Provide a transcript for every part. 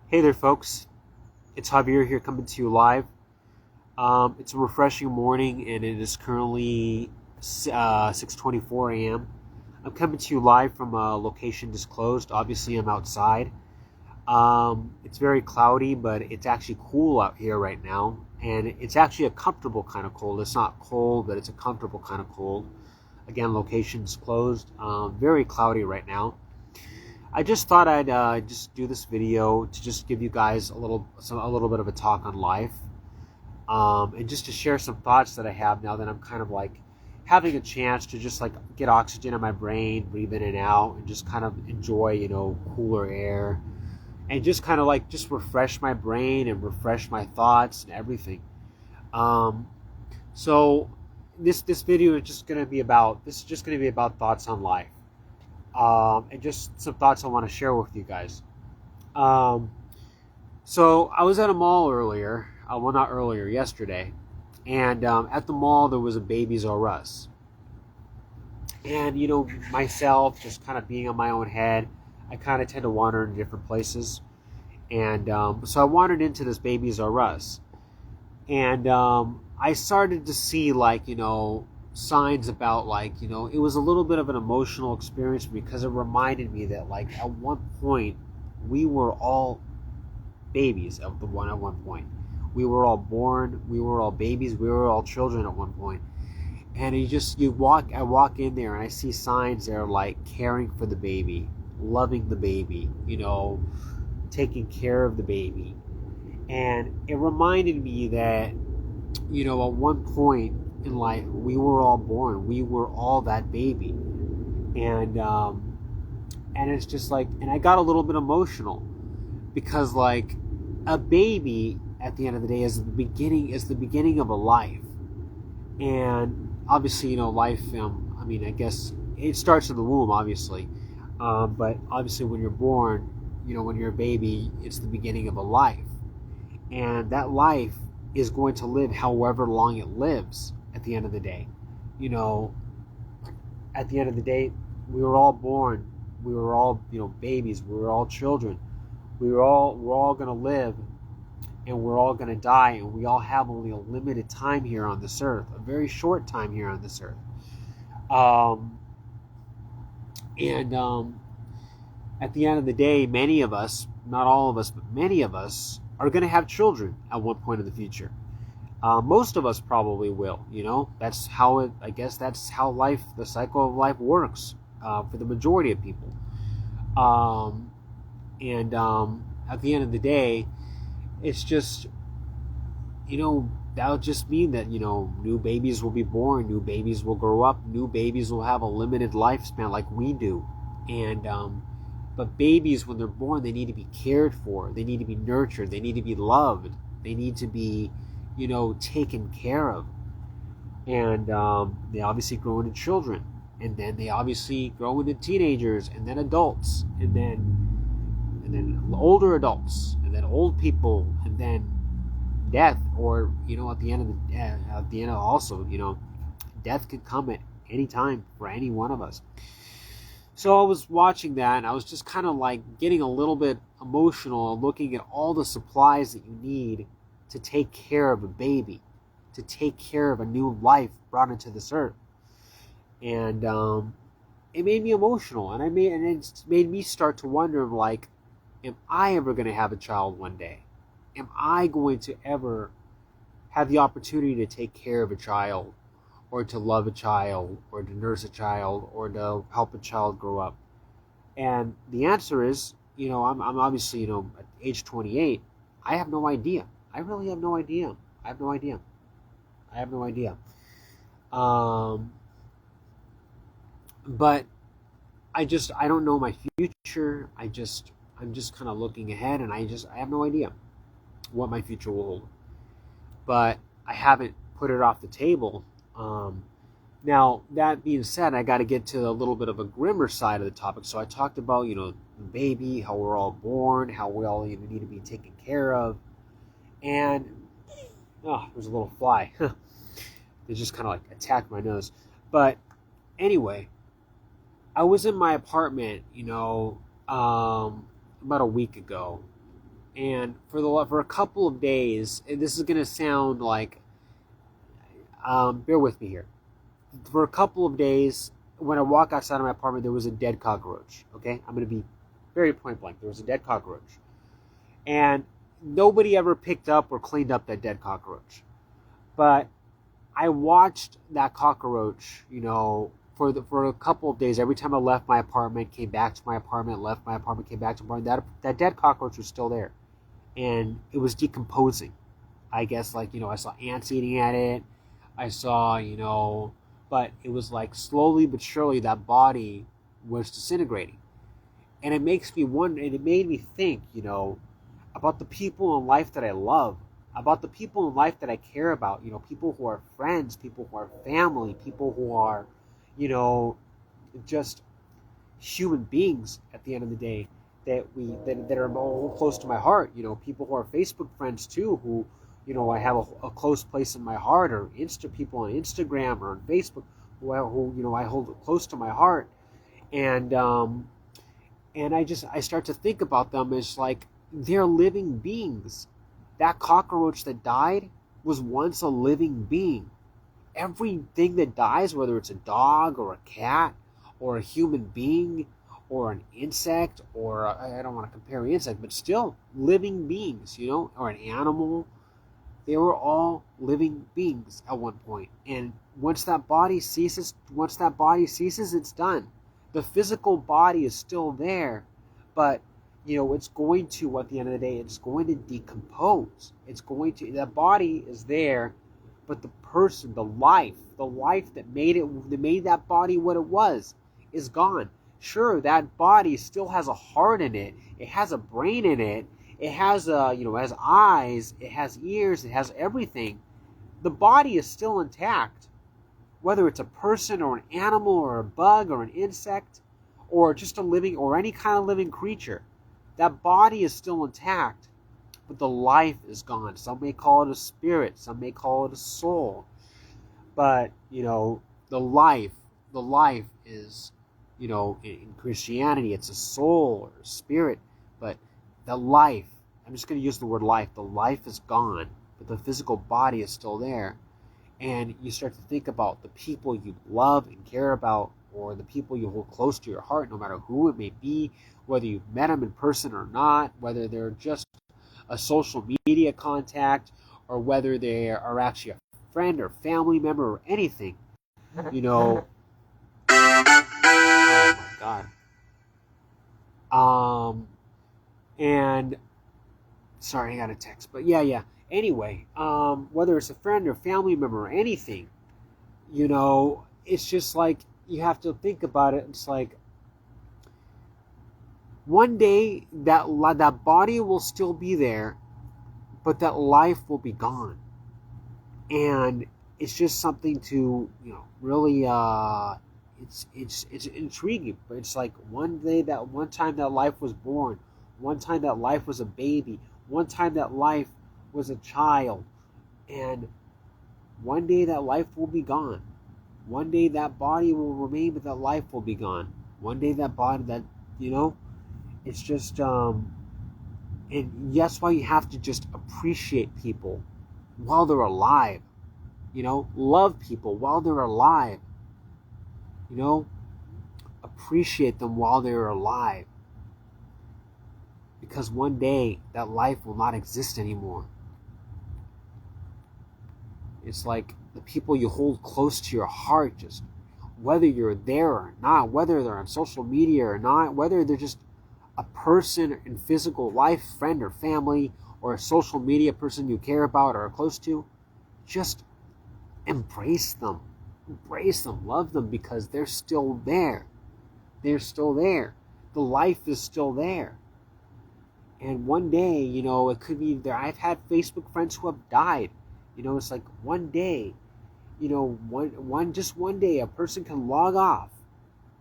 Hey there, folks. It's Javier here coming to you live. It's a refreshing morning, and it is currently 6:24 a.m. I'm coming to you live from a location disclosed. Obviously, I'm outside. It's very cloudy, but it's actually cool out here right now, and it's actually a comfortable kind of cold. It's not cold, but it's a comfortable kind of cold. Again, location disclosed. Very cloudy right now. I just thought I'd just do this video to just give you guys a little bit of a talk on life, and just to share some thoughts that I have now that I'm kind of like having a chance to just like get oxygen in my brain, breathe in and out, and just kind of enjoy cooler air, and just kind of like just refresh my brain and refresh my thoughts and everything. Um, so this video is just gonna be about thoughts on life, and just some thoughts I want to share with you guys. Um, so I was at a mall earlier, well, not earlier, yesterday, and at the mall there was a Babies R Us. And myself just kind of being on my own head, I kind of tend to wander in different places, and so I wandered into this Babies R Us, and I started to see signs about it was a little bit of an emotional experience because it reminded me that at one point we were all babies at one point. We were all born, we were all babies, we were all children at one point. And I walk in there and I see signs there like caring for the baby, loving the baby, taking care of the baby. And it reminded me that, at one point in life, we were all born, we were all that baby. And it's just and I got a little bit emotional because a baby at the end of the day is the beginning of a life. And obviously life, I mean, I guess it starts in the womb, obviously, but obviously when you're born, when you're a baby, it's the beginning of a life, and that life is going to live however long it lives. At the end of the day, you know at the end of the day, we were all born, we were all babies, we were all children, we're all going to live, and we're all going to die, and we all have only a limited time here on this earth, a very short time here on this earth. um, and At the end of the day, many of us, not all of us, but many of us are going to have children at one point in the future. Most of us probably will. That's how it. I guess that's how life, the cycle of life, works for the majority of people. Um, and At the end of the day, it's just that'll just mean that new babies will be born, new babies will grow up, new babies will have a limited lifespan like we do, and but babies, when they're born, they need to be cared for, they need to be nurtured, they need to be loved, they need to be taken care of. And they obviously grow into children, and then they obviously grow into teenagers, and then adults, and then older adults, and then old people, and then death, or at the end of also, death could come at any time for any one of us. So I was watching that, and I was just kind of getting a little bit emotional, looking at all the supplies that you need to take care of a baby, to take care of a new life brought into this earth. And it made me emotional, and it made me start to wonder, am I ever going to have a child one day? Am I going to ever have the opportunity to take care of a child, or to love a child, or to nurse a child, or to help a child grow up? And the answer is, I'm obviously, at age 28, I have no idea. I really have no idea. I have no idea. I have no idea. Um, but I don't know my future. I'm just kind of looking ahead, and I have no idea what my future will hold. But I haven't put it off the table. Now, that being said, I got to get to a little bit of a grimmer side of the topic. So I talked about, the baby, how we're all born, how we all need to be taken care of. And, oh, there's a little fly. They just kind of attacked my nose. But anyway, I was in my apartment, about a week ago. And for a couple of days, and this is gonna sound like, bear with me here. For a couple of days, when I walk outside of my apartment, there was a dead cockroach. Okay, I'm gonna be very point blank. There was a dead cockroach, and nobody ever picked up or cleaned up that dead cockroach. But I watched that cockroach, for a couple of days. Every time I left my apartment, came back to my apartment, left my apartment, came back to my apartment, that dead cockroach was still there, and it was decomposing. I guess, I saw ants eating at it. I saw, but it was like slowly but surely that body was disintegrating. And it makes me wonder, and it made me think, about the people in life that I love, about the people in life that I care about, people who are friends, people who are family, people who are, just human beings at the end of the day, that are all close to my heart, people who are Facebook friends too, who, I have a close place in my heart, or people on Instagram or on Facebook who I hold close to my heart. And I start to think about them as like they're living beings. That cockroach that died was once a living being. Everything that dies, whether it's a dog or a cat or a human being or an insect, or I don't want to compare an insect, but still living beings, or an animal. They were all living beings at one point. And once that body ceases, it's done. The physical body is still there, but it's going to, at the end of the day, it's going to decompose. That body is there, but the person, the life that made that body what it was, is gone. Sure, that body still has a heart in it. It has a brain in it. It has it has eyes, it has ears, it has everything. The body is still intact. Whether it's a person or an animal or a bug or an insect or just a living or any kind of living creature, that body is still intact, but the life is gone. Some may call it a spirit, some may call it a soul. But, the life is, in Christianity, it's a soul or a spirit, but the life, I'm just going to use the word life, the life is gone, but the physical body is still there. And you start to think about the people you love and care about, or the people you hold close to your heart, no matter who it may be, whether you've met them in person or not, whether they're just a social media contact, or whether they are actually a friend or family member or anything. Oh my God. And sorry, I got a text, but yeah. Anyway, whether it's a friend or family member or anything, it's just like you have to think about it. It's like one day that body will still be there, but that life will be gone. And it's just something to really it's intriguing. But it's like one time that life was born, one time that life was a baby, one time that life was a child, and one day that life will be gone. One day that body will remain, but that life will be gone. One day that body, it's just and that's why you have to just appreciate people while they're alive. Love people while they're alive. Appreciate them while they're alive. Because one day that life will not exist anymore. It's like the people you hold close to your heart, just whether you're there or not, whether they're on social media or not, whether they're just a person in physical life, friend or family, or a social media person you care about or are close to, just embrace them, love them, because they're still there. They're still there. The life is still there. And one day, it could be there. I've had Facebook friends who have died. It's like one day, one day a person can log off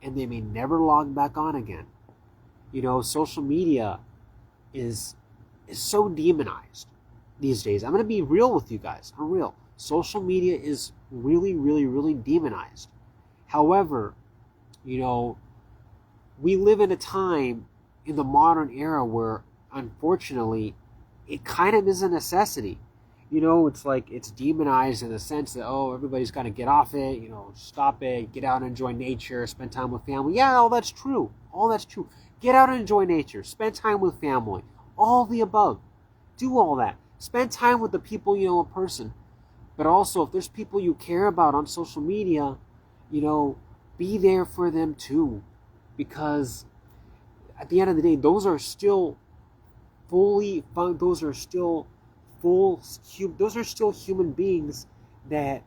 and they may never log back on again. Social media is so demonized these days. I'm going to be real with you guys. I'm real. Social media is really, really, really demonized. However, we live in a time in the modern era where, unfortunately, it kind of is a necessity. It's like it's demonized in the sense that, oh, everybody's got to get off it, stop it, get out and enjoy nature, spend time with family. Yeah, all that's true. All that's true. Get out and enjoy nature, spend time with family, all the above. Do all that. Spend time with the people you know in person. But also, if there's people you care about on social media, be there for them too. Because at the end of the day, those are still human beings that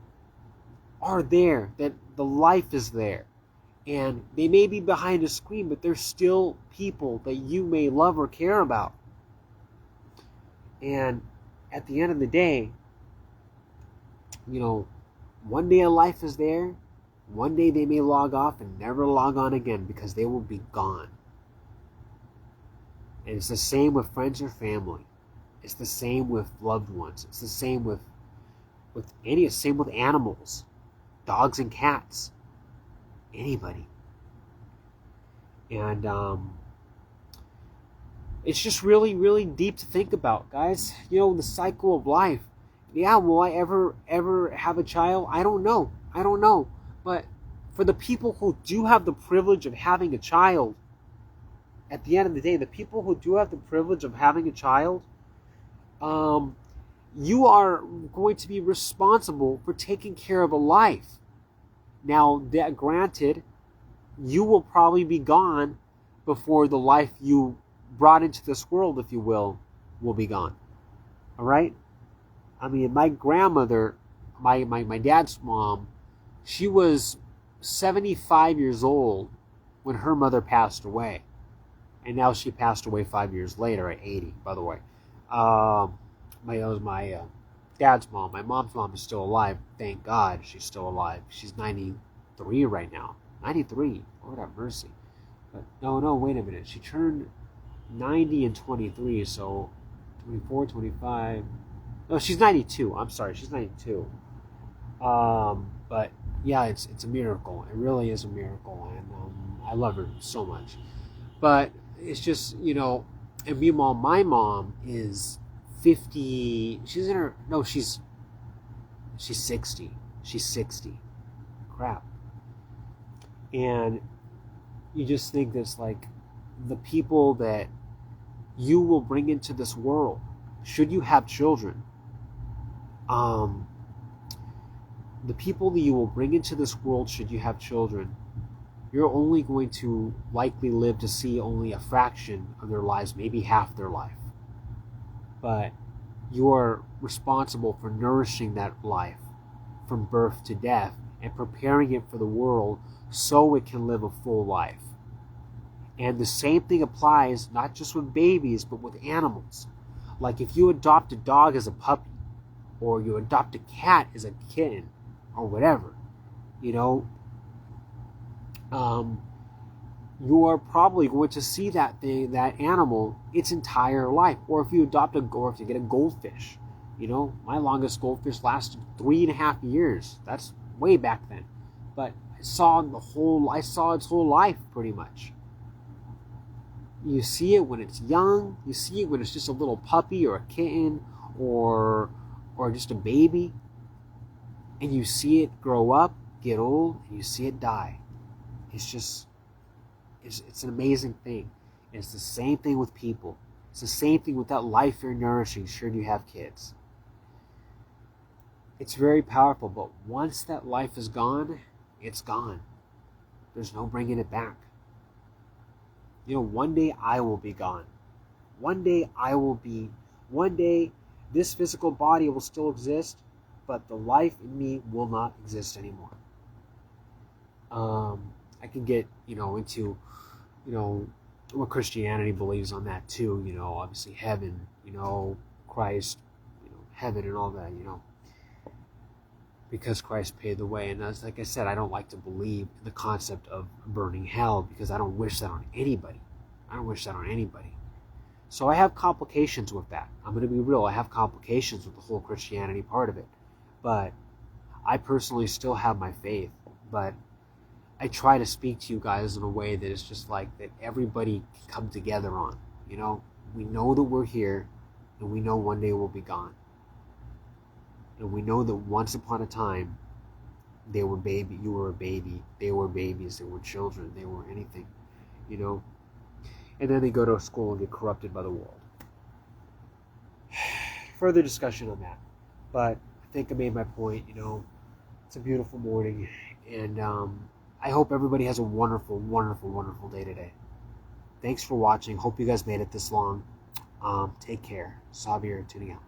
are there, that the life is there. And they may be behind a screen, but they're still people that you may love or care about. And at the end of the day, one day a life is there, one day they may log off and never log on again because they will be gone. And it's the same with friends or family. It's the same with loved ones. It's the same with animals, dogs and cats, anybody. And it's just really, really deep to think about, guys. The cycle of life. Yeah, will I ever have a child? I don't know. But for the people who do have the privilege of having a child, at the end of the day, the people who do have the privilege of having a child, you are going to be responsible for taking care of a life. Now, that granted, you will probably be gone before the life you brought into this world, if you will be gone. All right? I mean, my grandmother, my dad's mom, she was 75 years old when her mother passed away. And now she passed away 5 years later at 80, by the way. That was my dad's mom. My mom's mom is still alive. Thank God she's still alive. She's 93 right now. 93. Lord have mercy. But no, wait a minute. She turned 90 and 23, so 24, 25. No, she's 92. I'm sorry, she's 92. But yeah, it's a miracle. It really is a miracle, and I love her so much. But it's just, and meanwhile, my mom is 50. She's 60. She's 60. Crap. And you just think that's like the people that you will bring into this world, should you have children, the people that you will bring into this world, should you have children, you're only going to likely live to see only a fraction of their lives, maybe half their life. But you are responsible for nourishing that life from birth to death and preparing it for the world so it can live a full life. And the same thing applies not just with babies, but with animals. Like if you adopt a dog as a puppy, or you adopt a cat as a kitten, or whatever, you are probably going to see that animal its entire life. Or if you if you get a goldfish, my longest goldfish lasted 3.5 years. That's way back then. But I saw its whole life pretty much. You see it when it's young. You see it when it's just a little puppy or a kitten or just a baby. And you see it grow up, get old, and you see it die. It's an amazing thing. And it's the same thing with people. It's the same thing with that life you're nourishing, should you have kids. It's very powerful, but once that life is gone, it's gone. There's no bringing it back. One day I will be gone. One day this physical body will still exist, but the life in me will not exist anymore. I can get, into, what Christianity believes on that too. Obviously heaven, Christ, heaven and all that, because Christ paid the way. And as like I said, I don't like to believe in the concept of burning hell because I don't wish that on anybody. So I have complications with that. I'm going to be real. I have complications with the whole Christianity part of it. But I personally still have my faith. But I try to speak to you guys in a way that is just like that everybody can come together on. We know that we're here. And we know one day we'll be gone. And we know that once upon a time, you were a baby, they were babies, they were children, they were anything, you know. And then they go to school and get corrupted by the world. Further discussion on that. But I think I made my point, you know. It's a beautiful morning, and I hope everybody has a wonderful, wonderful, wonderful day today. Thanks for watching. Hope you guys made it this long. Take care. Sabir tuning out.